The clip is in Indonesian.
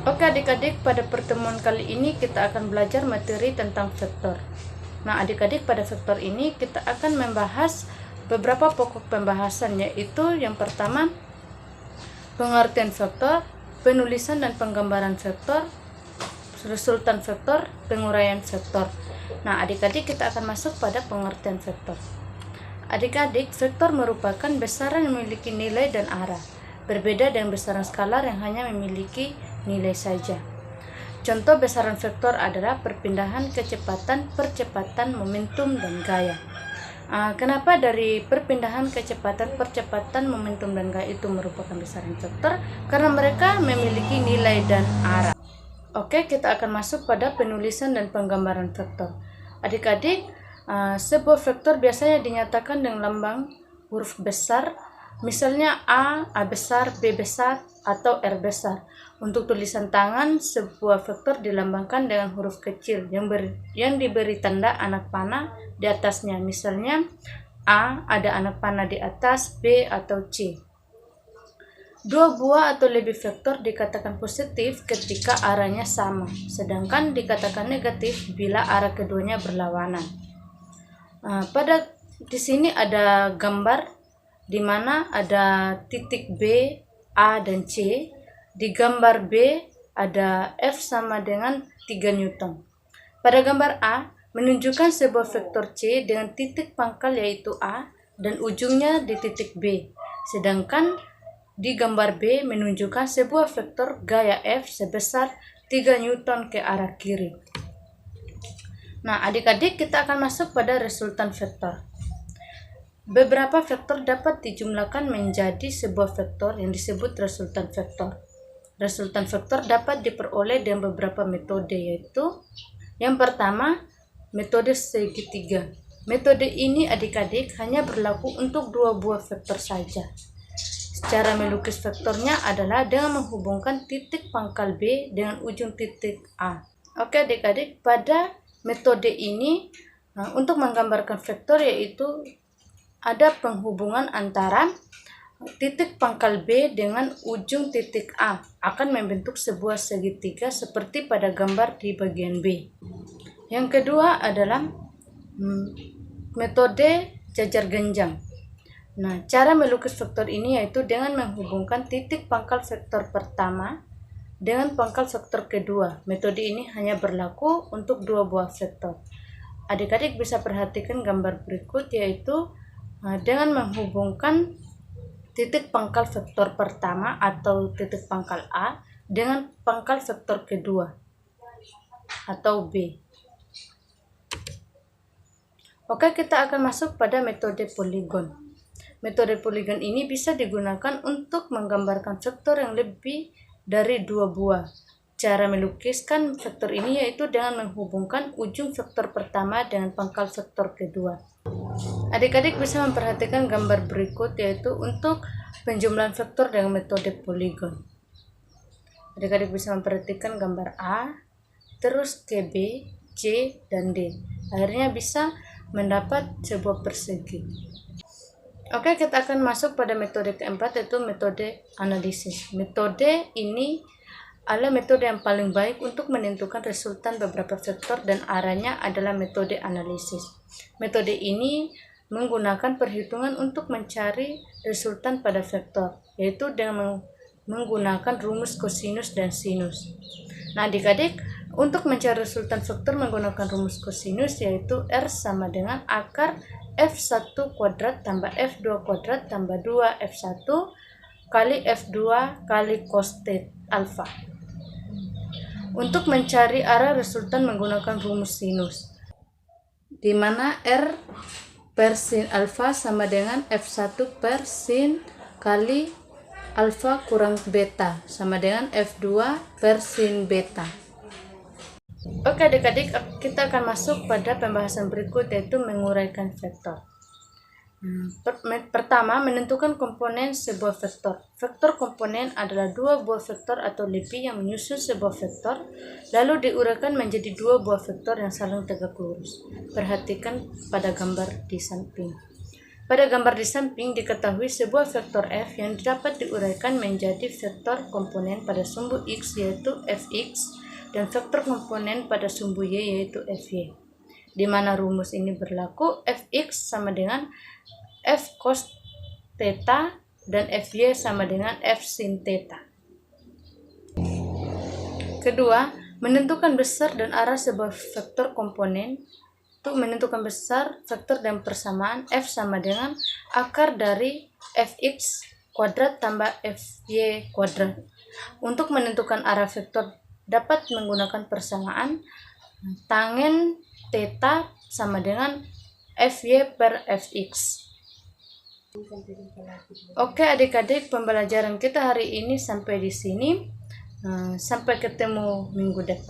Oke adik-adik, pada pertemuan kali ini kita akan belajar materi tentang vektor. Nah adik-adik, pada vektor ini kita akan membahas beberapa pokok pembahasan, yaitu yang pertama pengertian vektor, penulisan dan penggambaran vektor, resultan vektor, penguraian vektor. Nah adik-adik, kita akan masuk pada pengertian vektor. Adik-adik, vektor merupakan besaran yang memiliki nilai dan arah, berbeda dengan besaran skalar yang hanya memiliki nilai saja. Contoh besaran vektor adalah perpindahan kecepatan, percepatan, momentum, dan gaya. Kenapa dari perpindahan kecepatan, percepatan, momentum, dan gaya itu merupakan besaran vektor? Karena mereka memiliki nilai dan arah. Oke, kita akan masuk pada penulisan dan penggambaran vektor. Adik-adik, sebuah vektor biasanya dinyatakan dengan lambang huruf besar, misalnya A besar, B besar, atau R besar. Untuk tulisan tangan, sebuah vektor dilambangkan dengan huruf kecil yang diberi tanda anak panah di atasnya. Misalnya A ada anak panah di atas, B atau C. Dua buah atau lebih vektor dikatakan positif ketika arahnya sama, sedangkan dikatakan negatif bila arah keduanya berlawanan. Di sini ada gambar di mana ada titik B, A, dan C. Di gambar B ada F sama dengan 3 Newton. Pada gambar A menunjukkan sebuah vektor C dengan titik pangkal yaitu A dan ujungnya di titik B. Sedangkan di gambar B menunjukkan sebuah vektor gaya F sebesar 3 Newton ke arah kiri. Nah, adik-adik, kita akan masuk pada resultan vektor. Beberapa vektor dapat dijumlahkan menjadi sebuah vektor yang disebut resultan vektor. Resultan vektor dapat diperoleh dengan beberapa metode, yaitu yang pertama, metode segitiga. Metode ini adik-adik hanya berlaku untuk dua buah vektor saja. Cara melukis vektornya adalah dengan menghubungkan titik pangkal B dengan ujung titik A. Oke adik-adik, pada metode ini untuk menggambarkan vektor yaitu ada penghubungan antara titik pangkal B dengan ujung titik A akan membentuk sebuah segitiga seperti pada gambar di bagian B. Yang kedua adalah metode jajar genjang. Nah, cara melukis vektor ini yaitu dengan menghubungkan titik pangkal vektor pertama dengan pangkal vektor kedua. Metode ini hanya berlaku untuk dua buah vektor. Adik-adik bisa perhatikan gambar berikut, yaitu dengan menghubungkan titik pangkal vektor pertama atau titik pangkal A dengan pangkal vektor kedua atau B. Oke, kita akan masuk pada metode poligon. Metode poligon ini bisa digunakan untuk menggambarkan vektor yang lebih dari dua buah. Cara melukiskan vektor ini yaitu dengan menghubungkan ujung vektor pertama dengan pangkal vektor kedua. Adik-adik bisa memperhatikan gambar berikut, yaitu untuk penjumlahan vektor dengan metode poligon. Adik-adik bisa memperhatikan gambar A, terus ke B, C, dan D. Akhirnya bisa mendapat sebuah persegi. Oke, kita akan masuk pada metode keempat, yaitu metode analisis. Metode ini adalah metode yang paling baik untuk menentukan resultan beberapa vektor dan arahnya adalah metode analisis. Metode ini menggunakan perhitungan untuk mencari resultan pada vektor, yaitu dengan menggunakan rumus kosinus dan sinus. Nah adik-adik, untuk mencari resultan vektor menggunakan rumus kosinus yaitu R sama dengan akar F1 kuadrat tambah F2 kuadrat tambah 2F1 kali F2 kali cos alfa. Untuk mencari arah resultan menggunakan rumus sinus, di mana R per sin alfa sama dengan F1 per sin kali alfa kurang beta sama dengan F2 per sin beta. Oke adik-adik, kita akan masuk pada pembahasan berikut, yaitu menguraikan vektor. Pertama, menentukan komponen sebuah vektor. Vektor komponen adalah dua buah vektor atau lebih yang menyusun sebuah vektor, lalu diuraikan menjadi dua buah vektor yang saling tegak lurus. Perhatikan pada gambar di samping. Pada gambar di samping diketahui sebuah vektor f yang dapat diuraikan menjadi vektor komponen pada sumbu x yaitu fx dan vektor komponen pada sumbu y yaitu fy. Di mana rumus ini berlaku, fx sama dengan f cos theta dan fy sama dengan f sin theta. Kedua, menentukan besar dan arah sebuah vektor komponen. Untuk menentukan besar vektor dan persamaan f sama dengan akar dari fx kuadrat tambah fy kuadrat. Untuk menentukan arah vektor dapat menggunakan persamaan tangen theta sama dengan fy per fx. Oke adik-adik, pembelajaran kita hari ini sampai di sini. Sampai ketemu minggu depan.